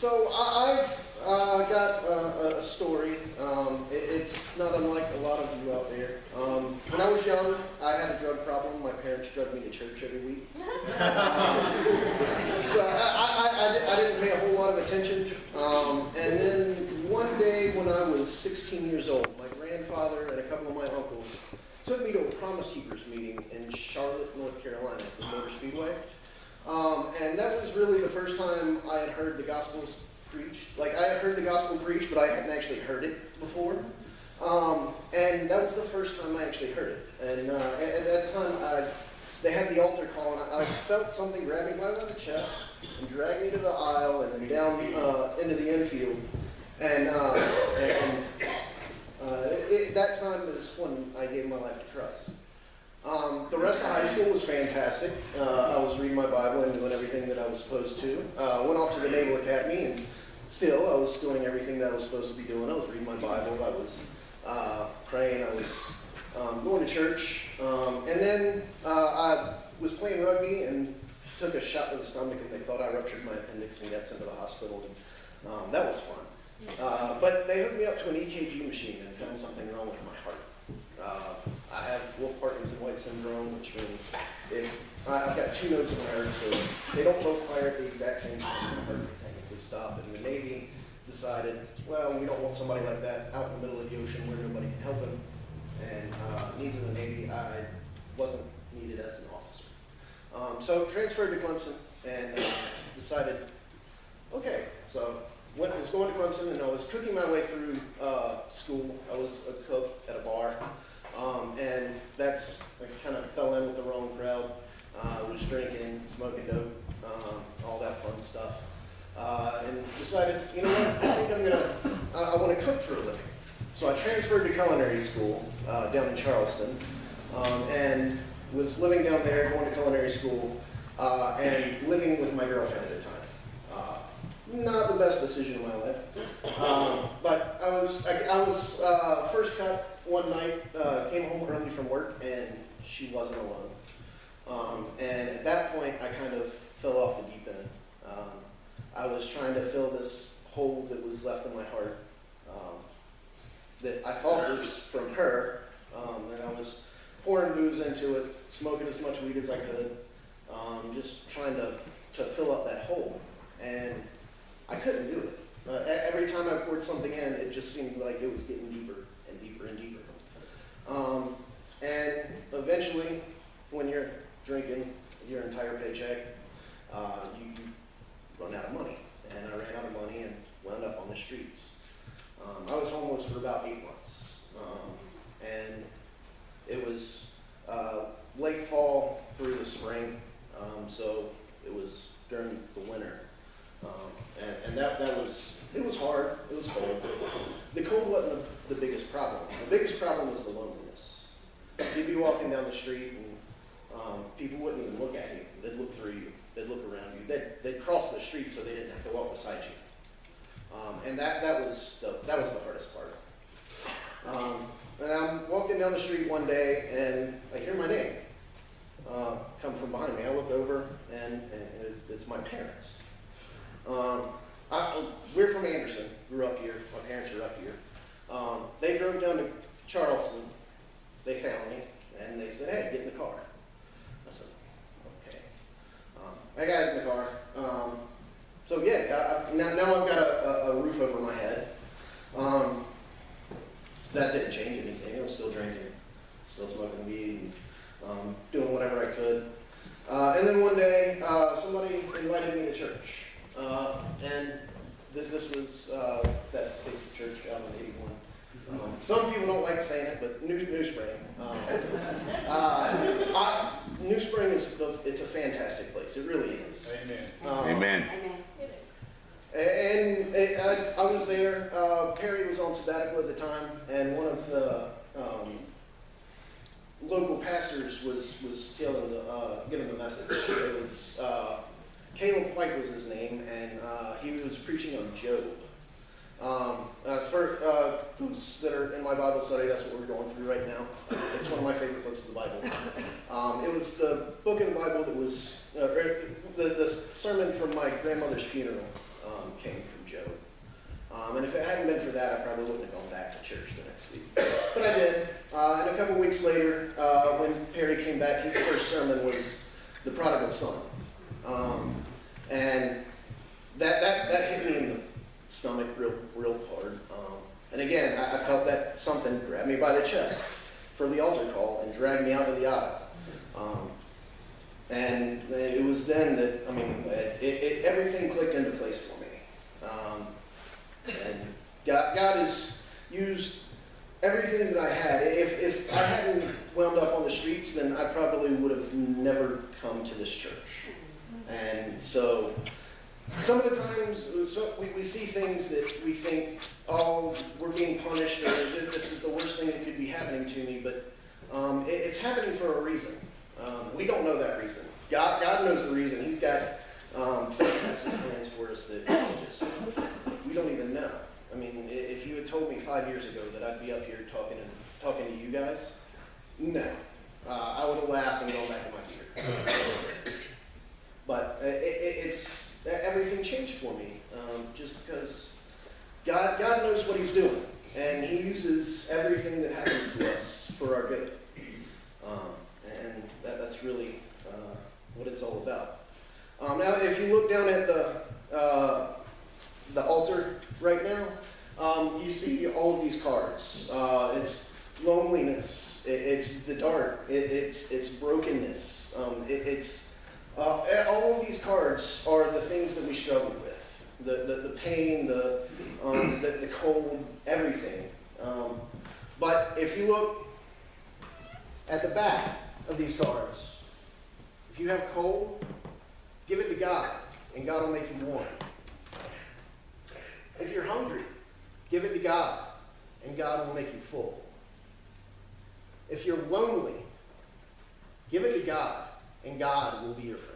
So I've got a story. It's not unlike a lot of you out there. When I was young, I had a drug problem. My parents drugged me to church every week. So I didn't pay a whole lot of attention. And then one day when I was 16 years old, my grandfather and a couple of my uncles took me to a Promise Keepers meeting in Charlotte, North Carolina, at the Motor Speedway. And that was really the first time I had heard the gospel preached. Like, I had heard the gospel preached, but I hadn't actually heard it before. And that was the first time I actually heard it. And at that time, they had the altar call, and I felt something grab me by the chest and drag me to the aisle and then down into the infield. And that time is when I gave my life to Christ. The rest of high school was fantastic. I was reading my Bible and doing everything that I was supposed to. Went off to the Naval Academy, and still, I was doing everything that I was supposed to be doing. I was reading my Bible, I was praying, I was going to church. And then I was playing rugby and took a shot to the stomach, and they thought I ruptured my appendix and got sent to the hospital. And that was fun. But they hooked me up to an EKG machine and found something wrong with my heart. I have Wolff-Parkinson-White syndrome, which means if I've got two nodes in my heart, so they don't both fire at the exact same time. My heart would technically stop. And the Navy decided, well, we don't want somebody like that out in the middle of the ocean where nobody can help him. And needs of the Navy, I wasn't needed as an officer. So transferred to Clemson and decided, okay, so was going to Clemson, and I was cooking my way through school. I was a cook at a bar, and I kind of fell in with the wrong crowd. I was drinking, smoking dope, all that fun stuff, and decided, you know what, I think I want to cook for a living. So I transferred to culinary school down in Charleston, and was living down there, going to culinary school, and living with my girlfriend at the time. Not the best decision of my life, but I was first cut one night, came home early from work, and she wasn't alone. And at that point, I kind of fell off the deep end. I was trying to fill this hole that was left in my heart that I thought was from her, and I was pouring booze into it, smoking as much weed as I could, just trying to fill up that hole. And I couldn't do it. Every time I poured something in, it just seemed like it was getting deeper and deeper and deeper. And eventually, when you're drinking your entire paycheck, you run out of money. And I ran out of money and wound up on the streets. I was homeless for about 8 months. And it was late fall through the spring, so it was during the winter. And it was hard, it was cold. The cold wasn't the biggest problem. The biggest problem was the loneliness. You'd be walking down the street and people wouldn't even look at you. They'd look through you, they'd look around you. They'd cross the street so they didn't have to walk beside you. And that was the hardest part. And I'm walking down the street one day and I hear my name come from behind me. I look over and it's my parents. We're from Anderson, grew up here, my parents are up here. They drove down to Charleston, they found me, and they said, hey, get in the car. I said, okay. I got in the car. So yeah, now I've got a roof over my head. So that didn't change anything, I was still drinking, still smoking weed, and doing whatever I could. And then one day, somebody invited me to church. And this was that big church out in 81. Some people don't like saying it, but New Spring. New Spring it's a fantastic place. It really is. Amen. Amen. And I was there. Perry was on sabbatical at the time, and one of the local pastors was giving the message. It was Caleb White was his name, and he was preaching on Job. For those that are in my Bible study, that's what we're going through right now. It's one of my favorite books of the Bible. It was the book of the Bible that was the sermon from my grandmother's funeral. came from Job. And if it hadn't been for that, I probably wouldn't have gone back to church the next week. But I did. And a couple weeks later, when Perry came back, his first sermon was the prodigal son. And that hit me in the stomach real hard. And again, I felt that something grabbed me by the chest for the altar call and dragged me out of the aisle. And it was then that, everything clicked into place for me. And God has used everything that I had. If I hadn't wound up on the streets, then I probably would have never come to this church. And so, some of the times, we see things that we think, oh, we're being punished, or this is the worst thing that could be happening to me, but it's happening for a reason. We don't know that reason. God knows the reason. He's got fantastic plans for us that we don't even know. I mean, if you had told me 5 years ago that I'd be up here talking to you guys, no. I would have laughed and gone back in my beard. But it's everything changed for me, just because God knows what he's doing, and he uses everything that happens to us for our good. And that's really what it's all about. Now, if you look down at the altar right now, you see all of these cards. It's loneliness. It's the dark. It's brokenness. All of these cards are the things that we struggle with. The pain, the cold, everything. But if you look at the back of these cards, if you have cold, give it to God, and God will make you warm. If you're hungry, give it to God, and God will make you full. If you're lonely, give it to God, and God will be your friend.